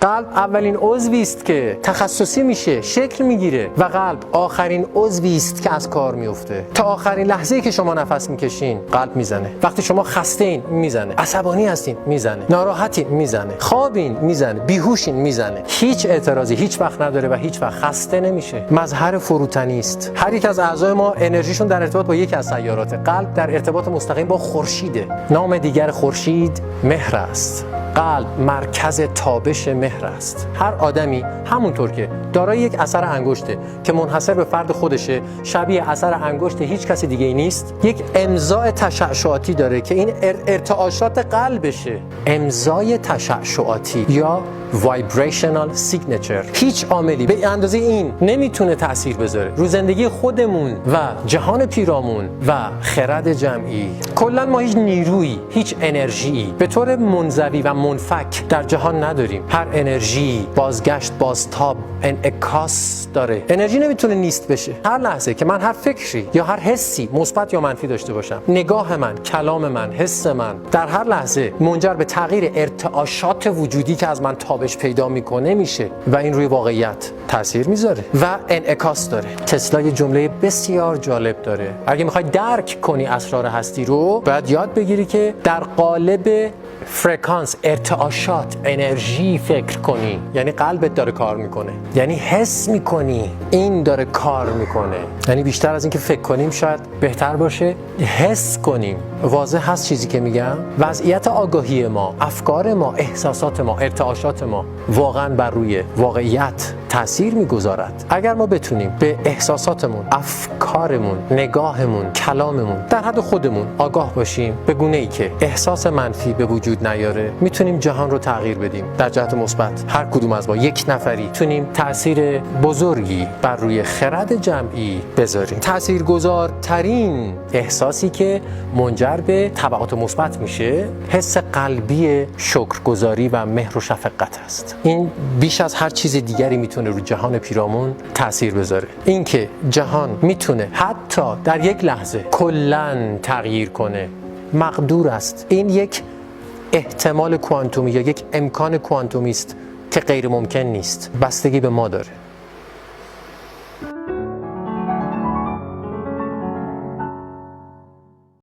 قلب اولین عضوی است که تخصصی میشه، شکل میگیره و قلب آخرین عضوی است که از کار میفته. تا آخرین لحظه‌ای که شما نفس میکشین قلب میزنه. وقتی شما خسته این میزنه، عصبانی هستین میزنه، ناراحتین میزنه، خوابین میزنه، بیهوشین میزنه. هیچ اعتراضی هیچ وقت نداره و هیچ وقت خسته نمیشه. مظهر فروتنی است. هر یک از اعضای ما انرژیشون در ارتباط با یک از سیارات. قلب در ارتباط مستقیم با خورشیده. نام دیگر خورشید مهر است. قلب مرکز تابش مهر است. هر آدمی همونطور که دارای یک اثر انگشته که منحصر به فرد خودشه، شبیه اثر انگشت هیچ کسی دیگه ای نیست، یک امضای تشعشعاتی داره که این ارتعاشات قلبشه. امضای تشعشعاتی یا vibrational signature. هیچ عاملی به اندازه این نمیتونه تأثیر بذاره رو زندگی خودمون و جهان پیرامون و خرد جمعی. کلا ما هیچ نیرویی، هیچ انرژی به طور منزوی و منفک در جهان نداریم. هر انرژی بازگشت، بازتاب، انعکاس داره. انرژی نمیتونه نیست بشه. هر لحظه که من هر فکری یا هر حسی مثبت یا منفی داشته باشم، نگاه من، کلام من، حس من در هر لحظه منجر به تغییر ارتعاشات وجودی که از من تابش پیدا میکنه میشه و این روی واقعیت تاثیر میذاره و انعکاس داره. تسلا یه جمله بسیار جالب داره: اگه میخوای درک کنی اسرار هستی رو، باید یاد بگیری که در قالب فرکانس، ارتعاشات، انرژی فکر کنی. یعنی قلبت داره کار میکنه، یعنی حس میکنی این داره کار میکنه. یعنی بیشتر از اینکه فکر کنیم شاید بهتر باشه حس کنیم. واضح هست چیزی که میگم؟ وضعیت آگاهی ما، افکار ما، احساسات ما، ارتعاشات ما واقعا بر روی واقعیت تاثیر میگذارد. اگر ما بتونیم به احساساتمون، افکارمون، نگاهمون، کلاممون در حد خودمون آگاه باشیم به گونه‌ای که احساس منفی به وجود نیاره، میتونیم جهان رو تغییر بدیم در جهت مثبت. هر کدوم از ما یک نفری میتونیم تاثیر بزرگی بر روی خرد جمعی بذاریم. تاثیرگذارترین احساسی که منجر به تبعات مثبت میشه حس قلبی شکرگزاری و مهر و شفقت است. این بیش از هر چیز دیگری میتونه رو جهان پیرامون تاثیر بذاره. اینکه جهان میتونه حتی در یک لحظه کلاً تغییر کنه مقدور است. این یک احتمال کوانتومی یا یک امکان کوانتومی است که غیر ممکن نیست. بستگی به ما داره.